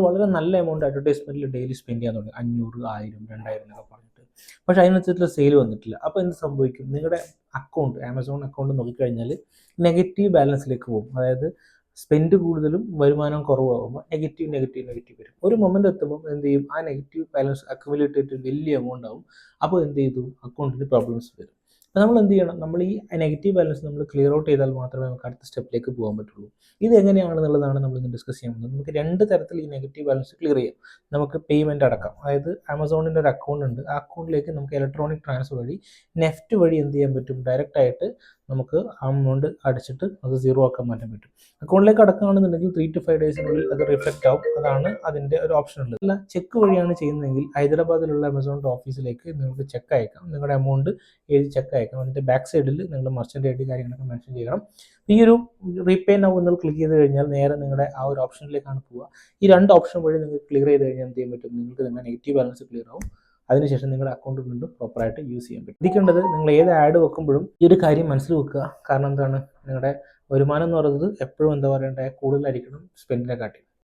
വളരെ നല്ല amount അഡ്വർടൈസ്മെന്റിൽ daily spend ചെയ്യാൻ തുടങ്ങി, 500, 1000, 2000 എന്നൊക്കെ പറഞ്ഞിട്ട്. പക്ഷേ അതിനനുസരിച്ചുള്ള സെയിൽ വന്നിട്ടില്ല. അപ്പോൾ എന്ത് സംഭവിക്കും? നിങ്ങളുടെ അക്കൗണ്ട്, ആമസോൺ അക്കൗണ്ട് നോക്കിക്കഴിഞ്ഞാൽ നെഗറ്റീവ് ബാലൻസിലേക്ക് പോകും. അതായത് സ്പെൻഡ് കൂടുതലും വരുമാനം കുറവാകുമ്പോൾ നെഗറ്റീവ് വരും. ഒരു മൊമെന്റ് എത്തുമ്പോൾ എന്ത് ചെയ്യും? ആ നെഗറ്റീവ് ബാലൻസ് അക്യുമുലേറ്റ് ചെയ്തിട്ട് വലിയ എമൗണ്ട് ആവും. അപ്പോൾ എന്ത് ചെയ്തു? അക്കൗണ്ടിൽ പ്രോബ്ലംസ് വരും. അപ്പോൾ നമ്മൾ എന്ത് ചെയ്യണം? നമ്മൾ ഈ നെഗറ്റീവ് ബാലൻസ് നമ്മൾ ക്ലിയർ ഔട്ട് ചെയ്താൽ മാത്രമേ നമുക്ക് അടുത്ത സ്റ്റെപ്പിലേക്ക് പോകാൻ പറ്റുള്ളൂ. ഇത് എങ്ങനെയാണെന്നുള്ളതാണ് നമ്മൾ ഇന്ന് ഡിസ്കസ് ചെയ്യാൻ പോകുന്നത്. നമുക്ക് 2 തരത്തിൽ ഈ നെഗറ്റീവ് ബാലൻസ് ക്ലിയർ ചെയ്യാം. നമുക്ക് പേയ്മെൻറ്റ് അടക്കാം. അതായത് ആമസോണിൻ്റെ ഒരു അക്കൗണ്ട് ഉണ്ട്. ആ അക്കൗണ്ടിലേക്ക് നമുക്ക് ഇലക്ട്രോണിക് ട്രാൻസ്ഫർ വഴി നെഫ്റ്റ് വഴി എന്ത് ചെയ്യാൻ പറ്റും? ഡയറക്റ്റ് ആയിട്ട് നമുക്ക് ആ എമൗണ്ട് അടിച്ചിട്ട് അത് സീറോ ആക്കാൻ മാറ്റാൻ പറ്റും. അക്കൗണ്ടിലേക്ക് അടക്കുകയാണെന്നുണ്ടെങ്കിൽ 3 to 5 ഡേയ്സിനുള്ളിൽ അത് റിഫ്ലക്റ്റ് ആവും. അതാണ് അതിൻ്റെ ഒരു ഓപ്ഷൻ ഉള്ളത്. അല്ല, ചെക്ക് വഴിയാണ് ചെയ്യുന്നതെങ്കിൽ ഹൈദരാബാദിലുള്ള ആമസോണിൻ്റെ ഓഫീസിലേക്ക് നിങ്ങൾക്ക് ചെക്ക് അയക്കാം. നിങ്ങളുടെ എമൗണ്ട് എഴുതി ചെക്ക് അയക്കാം. അതിൻ്റെ ബാക്ക് സൈഡിൽ നിങ്ങൾ മർച്ചൻ്റ് ഐ ഡി കാര്യങ്ങളൊക്കെ മെൻഷൻ ചെയ്യണം. ഈ ഒരു റീപേ നൗ എന്ന് ക്ലിക്ക് ചെയ്ത് കഴിഞ്ഞാൽ നേരെ നിങ്ങളുടെ ആ ഒരു ഓപ്ഷനിലേക്കാണ് പോവുക. ഈ 2 ഓപ്ഷൻ വഴി നിങ്ങൾക്ക് ക്ലിയർ ചെയ്ത് കഴിഞ്ഞാൽ എന്ത് ചെയ്യാൻ പറ്റും? നിങ്ങൾക്ക് നിങ്ങളുടെ നെഗറ്റീവ് ബാലൻസ് ക്ലിയർ ആവും. അതിനുശേഷം നിങ്ങളുടെ അക്കൗണ്ട് വീണ്ടും പ്രോപ്പറായിട്ട് യൂസ് ചെയ്യാൻ പറ്റും. ശ്രദ്ധിക്കേണ്ടത്, നിങ്ങൾ ഏത് ആഡ് വെക്കുമ്പോഴും ഈ ഒരു കാര്യം മനസ്സിൽ വെക്കുക. കാരണം എന്താണ്? നിങ്ങളുടെ വരുമാനം എന്ന് പറയുന്നത് എപ്പോഴും എന്താ പറയണ്ടേ, കൂടുതലായിരിക്കണം സ്പെൻഡിനെ കാട്ടി.